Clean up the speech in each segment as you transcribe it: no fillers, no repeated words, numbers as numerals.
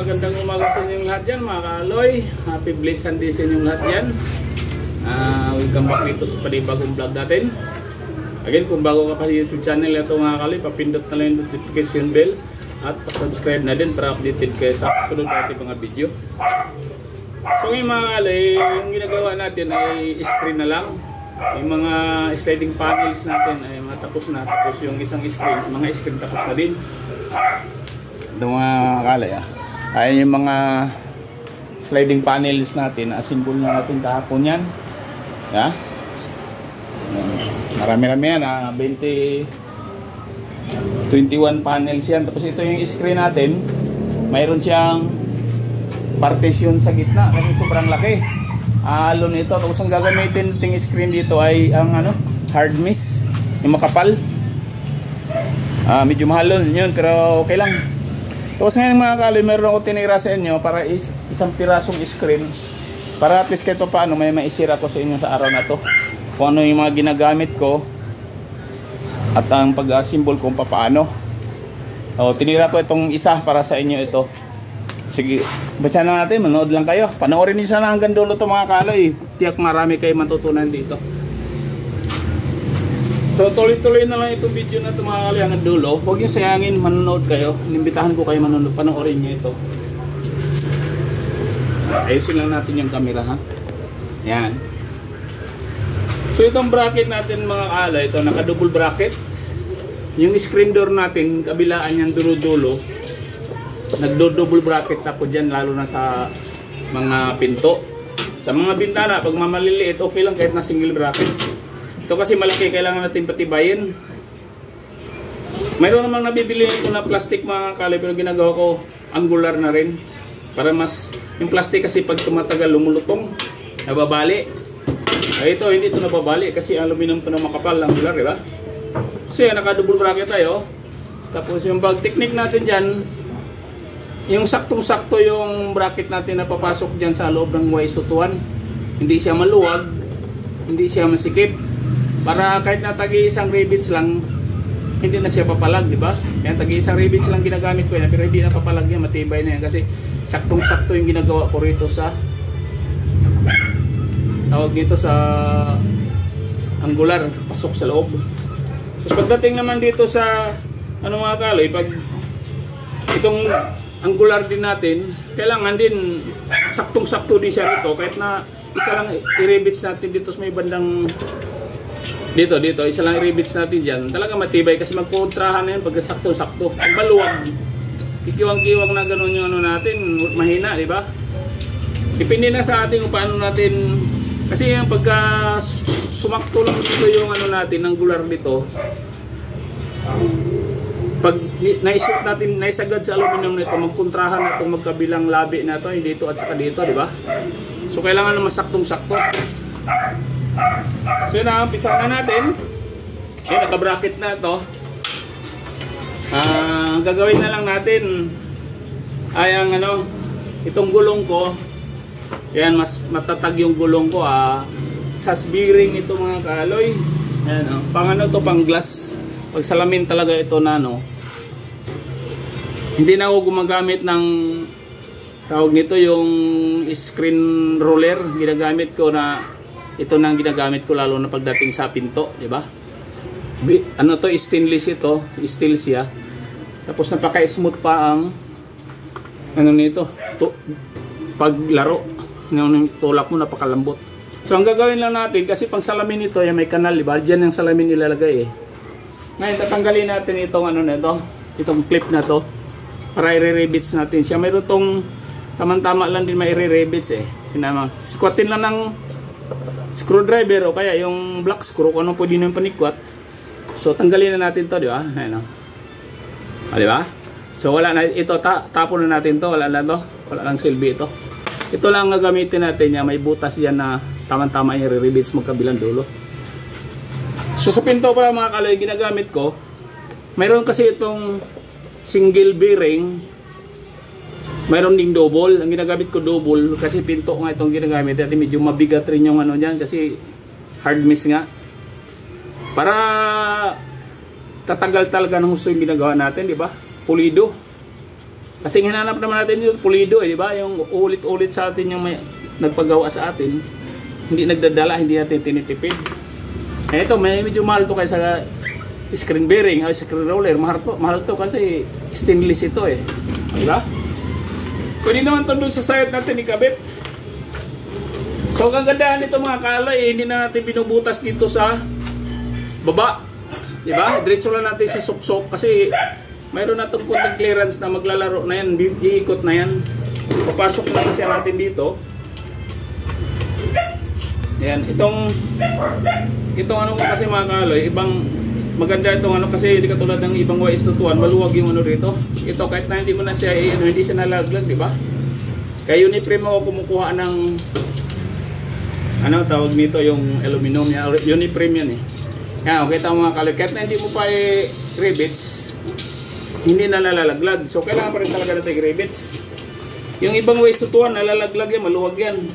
magandang umaga sa inyong lahat dyan mga ka-aloy. Happy blessed Sunday sa inyong lahat dyan. Welcome back dito sa panibagong vlog natin. Again, kung bago ka pa sa YouTube channel na ito mga ka-aloy, papindot na lang yung notification bell at pa-subscribe na din para updated kayo sa sunod natin mga video. So ngayon mga ka-aloy, yung ginagawa natin ay screen na lang. Yung mga sliding panels natin ay matapos na. Tapos yung isang screen, mga screen tapos na din. Ito mga kalay ay yung mga sliding panels natin, assemble na natin kahapon yan. Marami-rami yan, 21 panels yan. Tapos ito yung screen natin, mayroon siyang partition sa gitna kasi sobrang laki. Halo nito. Tapos ang gagamitin nating screen dito ay ang hard mist, yung makapal. Medyo mahal yun pero okay lang. Tapos ngayon mga kaloy, meron ako tinira sa inyo para isang pirasong screen para at least kahit pa paano may maisira ko sa inyo sa araw na to kung ano yung mga ginagamit ko at ang pag-assemble kung paano. Tinira ko itong isa para sa inyo ito. Sige, basa na natin, manood lang kayo. Panoorin niyo sana hanggang dulo to mga kaloy. Tiyak marami kayo matutunan dito. So tuloy-tuloy na lang itong video na ito mga kaloy hanggang dulo. Huwag niyo sayangin, manonood kayo. Inimbitahan ko kayo manonood, panoorin niyo ito. Ayusin lang natin yung camera ha. Yan. So itong bracket natin mga kaloy, ito naka-double bracket. Yung screen door natin, kabilaan yan dulo-dulo. Nagdo-double bracket ako dyan, lalo na sa mga pinto. Sa mga bintana, pag mamaliliit, okay lang kahit na single bracket. Ito kasi malaki, kailangan natin patibayin. Mayroon namang nabibili ito na plastic mga kaloy, pero ginagawa ko angular na rin. Para mas, yung plastic kasi pag tumatagal lumulutong, nababali. Ay ito, hindi ito nababali kasi aluminum ito na makapal, angular, diba? So yan, naka-double bracket tayo. Tapos yung bag technique natin dyan, yung saktong-sakto yung bracket natin na papasok dyan sa loob ng Y-sutuan. Hindi siya maluwag, hindi siya masikip. Para kahit na tagi-isang rivets lang, hindi na siya papalag, di ba? Yan, tagi-isang rivets lang ginagamit ko yan, pero hindi na papalag yan, matibay na yan. Kasi saktong-sakto yung ginagawa ko rito sa tawag dito sa angular, pasok sa loob. Tapos pagdating naman dito sa mga kaloy, pag itong angular din natin, kailangan din saktong-sakto din siya rito. Kahit na isa lang i-rivets natin dito sa may bandang dito, isa lang i-rivets natin dyan. Talaga matibay kasi magkontrahan na yun pag saktong-sakto. Ang maluwag, kikiwang-kiwang na gano'n yung natin, mahina, di ba? Depende na sa atin kung paano natin, kasi yung pagka sumakto lang dito yung natin, angular dito, pag naisip natin, naisagad sa aluminum nito, magkontrahan na itong magkabilang labi na ito, dito at saka dito, di ba? So kailangan na masaktong-sakto. So yun na, umpisa na natin. Okay, naka-bracket na ito. Gagawin na lang natin ay ang itong gulong ko. Yan, mas matatag yung gulong ko sas bearing ito mga kaloy. Ayan, pang to, pang glass. Pag salamin talaga ito na hindi na ako gumagamit ng tawag nito yung screen roller. Ginagamit ko na ito nang ginagamit ko lalo na pagdating sa pinto, di ba? To, stainless ito, steel siya. Tapos napaka-smooth pa ang nito, paglaro. Yung tulak mo napakalambot. So ang gagawin lang natin kasi pang salamin ito, may kanal, di ba? Diyan yung salamin ilalagay Ngayon tatanggalin natin itong itong clip na to para i-rivets natin siya. Mayroon tong tamang-tama lang din may i-rivets Squatin lang ng screwdriver o kaya yung black screw kung ano pwede nyo yung panikwat. So tanggalin na natin to, di ba? Ayan di ba? So wala na ito, tapon na natin to, wala na to, wala lang silbi ito. Ito lang gagamitin natin may butas yan na tamang-tama yung rivets mo kabilang dulo. So sa pinto para mga kaloy, ginagamit ko, mayroon kasi itong single bearing, mayroon ding double. Ang ginagamit ko double kasi pinto nga itong ginagamit. At medyo mabigat rin yung dyan kasi hard mist nga. Para tatagal talaga ng gusto yung ginagawa natin, di ba? Pulido. Kasi hinanap naman natin yung pulido di ba? Yung ulit-ulit sa atin yung may nagpagawa sa atin. Hindi nagdadala, hindi natin tinitipid. Eh ito, medyo mahal to kaysa screen bearing o screen roller. Mahal to kasi stainless ito eh. Di ba? Pwede naman to doon sa side natin ikabit. So ang kagandahan nito mga kalay, hindi na natin binubutas dito sa baba. Di ba? Diretso lang natin sa suksok kasi mayroon na itong konting clearance na maglalaro na yan, iikot na yan. Papasok lang siya natin dito. Yan, itong ano kasi mga kaloy, ibang maganda itong ano kasi hindi katulad ng ibang YS221, maluwag yung ano rito. Ito kahit na hindi mo na siya, hindi siya nalaglag, di ba? Kaya Unipreme ako kumukuha ng ano tawag nito yung aluminum niya, Unipreme yan eh. Yan, okay ito mga kaloy, kahit na hindi mo pa rivets, hindi na nalalaglag. So kailangan pa rin talaga natin rivets. Yung ibang YS221 nalalaglag yan, maluwag yan.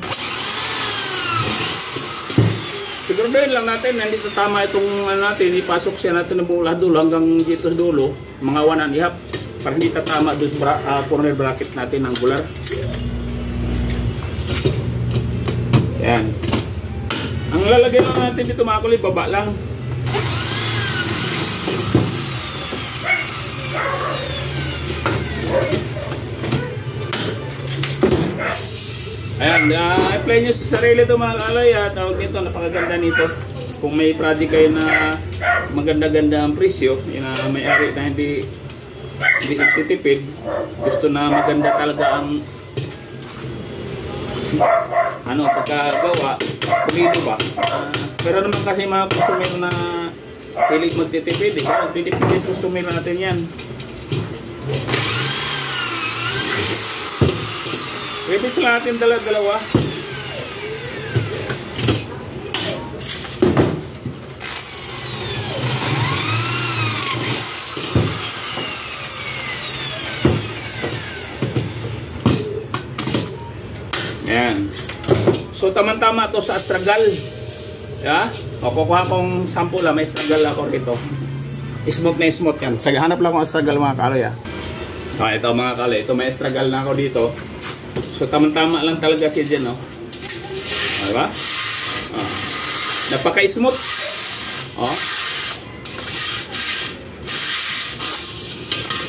Siguraduhin lang natin na hindi tama itong ano natin, ipasok siya natin ng mula dulo hanggang dito sa dulo, mga 1.5 para hindi tatama doon sa corner bracket natin ng angular. Yan. Ang lalagyan lang natin dito mga kulit, baba lang. Ayan, apply nyo sa sarili ito mga kalay at tawag nito, napakaganda nito. Kung may project kayo na maganda-ganda ang presyo, yun na may-ari na hindi titipid, gusto na maganda talaga ang ano, pagkagawa, pulido ba? Pero naman kasi mga customer na hilig magtitipid, magtitipid sa customer natin yan. Revise lang natin dalawa. Ayan. So tama-tama to sa astragal. Yeah? O kukuha kong sample lang, may astragal ako rito. Smooth na smooth yan. Hanap lang akong astragal mga kaloy. So ito mga kaloy, ito may astragal na ako dito. So tama-tama lang talaga siya dyan, no? Diba? Oh. Napaka-smooth. Oh.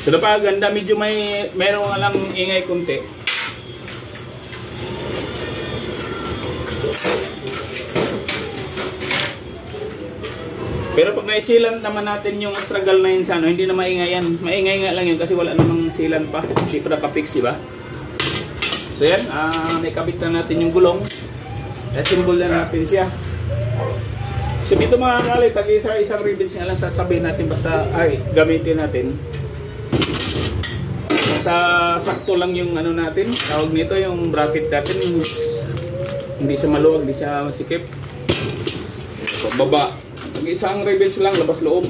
So napakaganda, medyo meron lang ingay kunti. Pero pag naisilan naman natin yung astragal na yun sa ano, hindi na maingay yan. Maingay nga lang yun kasi wala namang silan pa. Hindi pa nakapix, diba? So yan, naikabit na natin yung gulong. Assemble na natin siya. So dito mga kalay, tag-isang rivets nga lang sasabihin natin basta, gamitin natin. Basta sakto lang yung ano natin, tawag nito yung bracket natin. Hindi siya maluwag, hindi siya masikip. So baba, tag-isang rivets lang, labas loob.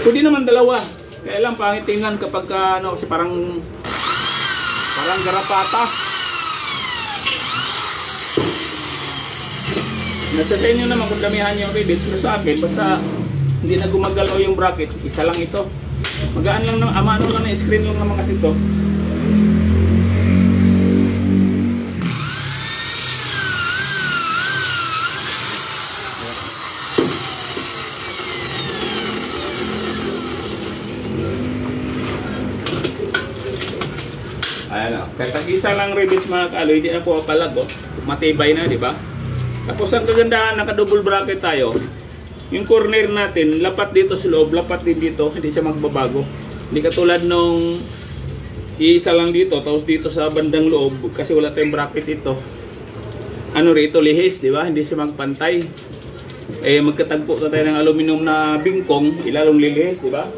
Pwede naman dalawa. Kaya lang pangit tingnan kapag ano, kasi parang garapata. Nasa sa inyo naman kung damihan yung rivets. Pero sa akin, basta hindi na gumagalaw yung bracket, isa lang ito. Magaan lang, ano lang na screen lang naman kasi ito. Ayan o. Kaya tag-isa lang rivets mga kaloy, hindi na po kalag o. Matibay na, di ba? Tapos ang kagandahan, naka-double bracket tayo. Yung corner natin, lapat dito sa loob, lapat din dito, hindi siya magbabago. Hindi katulad nung iisa lang dito, tapos dito sa bandang loob, kasi wala tayong bracket dito. Ano rito, lihis, di ba? Hindi siya magpantay. Eh, magkatagpo na tayo ng aluminum na bingkong, ilalong lilihis, di ba?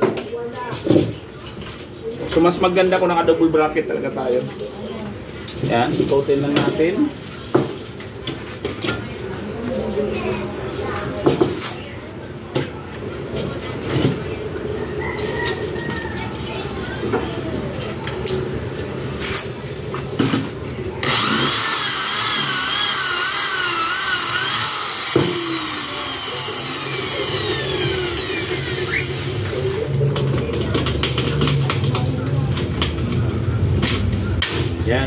So mas maganda kung naka-double bracket talaga tayo. Yan, ikotin lang natin. Yan.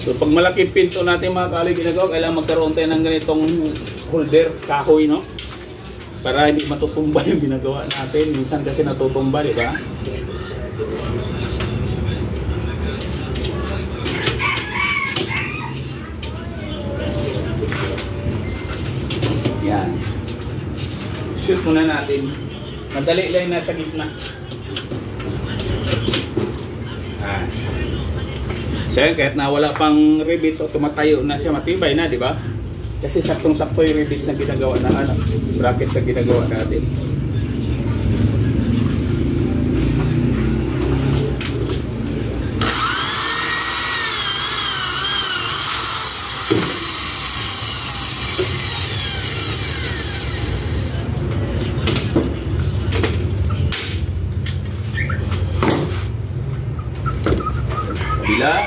So pag malaking pinto natin mga kali ginagawa, kailangan magkaroon tayo ng ganitong holder, kahoy, no? Para hindi matutumba yung ginagawa natin. Minsan kasi natutumba, di ba? Yan. Shoot muna natin. Madali lang nasa gitna. So kahit na wala pang rivets o tumatayo na siya, matibay na, di ba? Kasi saktong-sakto yung rivets na ginagawa na bracket na ginagawa natin. Bila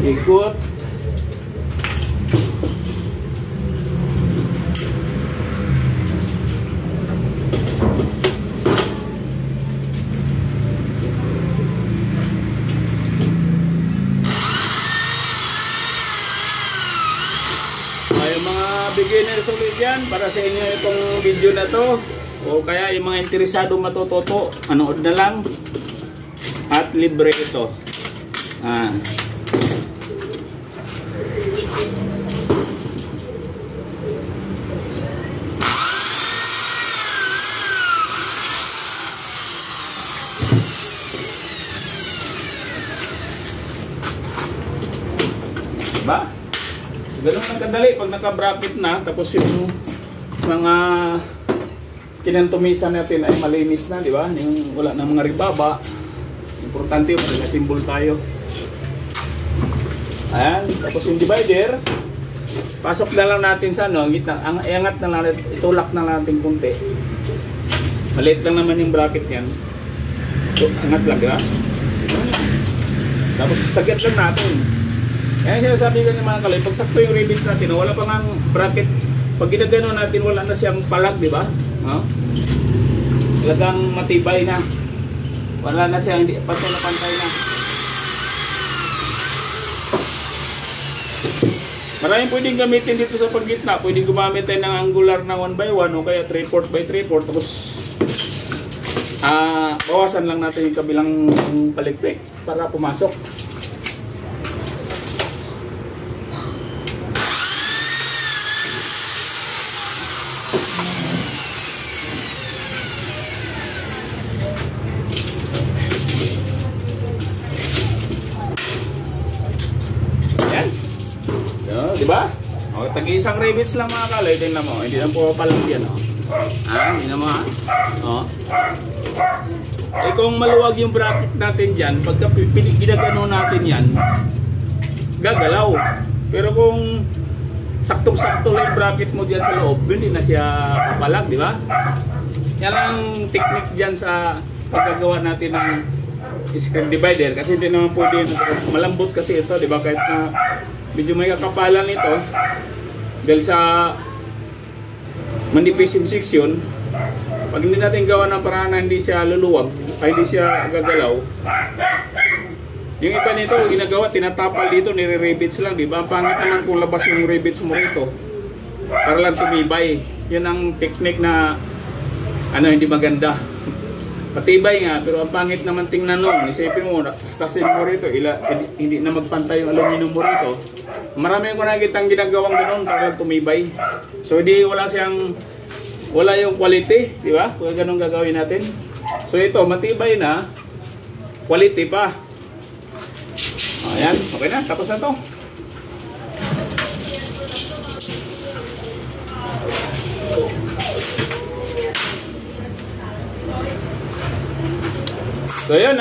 ikut. Yung mga beginners ulit yan, para sa inyo itong video na to, o kaya yung mga interesado matututo, anood na lang at libre ito. Diba? Ganun ang kadali pag naka-bracket na, tapos yung mga kinantumisan natin ay malinis na, di ba? Yung wala na mga ribaba. Importante yung nag-symbol tayo. Ayan, tapos yung divider, pasok na lang natin sa gitna. Iangat na lang, itulak na lang natin kunti. Maliit lang naman yung bracket yan. So, angat lang, di ba? Tapos sagad lang natin. Kaya sinasabi ko ng mga kalay, pag sakto yung rivets natin, wala pa nga bracket. Pag ginagano natin, wala na siyang palag, di ba? Talagang matibay na. Wala na siya, hindi pantay na pantay na. Maraming pwedeng gamitin dito sa paggitna. Pwedeng gumamit tayo ng angular na 1x1 o kaya 3/4 by 3/4. Tapos bawasan lang natin yung kabilang paligpik para pumasok. Diba? O, tag-isang rivets lang mga kalay. Tingnan mo, hindi lang po palang yan. Hindi naman. Kung maluwag yung bracket natin dyan, pagka ginagano natin yan, gagalaw. Pero kung saktong-sakto lang yung bracket mo dyan sa loob, hindi na siya kapalag, di ba? Yan ang technique dyan sa paggagawa natin ng screen divider. Kasi hindi naman pwede, malambot kasi ito, di ba? Kahit na medyo may kakapalan nito dahil sa manipis yung section, pag hindi natin gawa ng paraan na hindi siya luluwag ay hindi siya gagalaw, yung iba nito ginagawa, tinatapal dito, nire-rivets lang, di ba? Ang pangit naman kung labas yung rivets mo rito para lang tumibay. Yun ang technique na hindi maganda. Patibay nga, pero ang pangit naman tingnan nun. Isipin mo, stasin mo rito, hindi na magpantay yung aluminum mo rito. Marami ko nakikita ang ginagawang gano'n para tumibay. So hindi wala yung quality, di ba? Kung ganun gagawin natin. So ito, matibay na, quality pa. Ayan, okay na, tapos na to. So yun,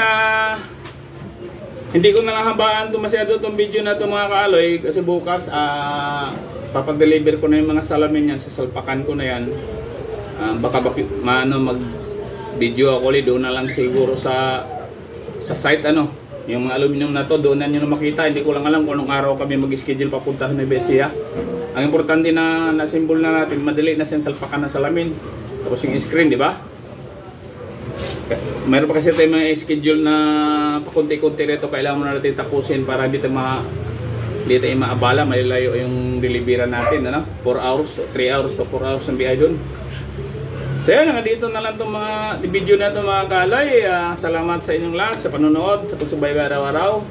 hindi ko na lang habaan masyado itong video na ito mga kaaloy, kasi bukas papag-deliver ko na yung mga salamin yan, sasalpakan ko na yan. Baka mag-video ako ulit, doon na lang siguro sa site yung mga aluminum na to, doon na nyo na makita. Hindi ko lang alam kung anong araw kami mag-schedule papunta sa Nevesia. Ang importante na na-symbol na natin, madali na siyang salpakan ng salamin. Tapos yung screen, di ba? Mayroon pa kasi tayo mga schedule na pakunti-kunti rito, kailangan mo na natin tapusin para hindi tayo maabala, malilayo yung delivery natin, 4 hours, 3 hours to 4 hours ang biyahe dun. So yun, dito na lang itong mga video na ito mga kalay. Salamat sa inyong lahat sa panonood, sa pagsubaybay araw-araw,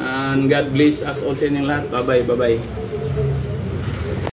and God bless us all sa inyong lahat. Bye bye.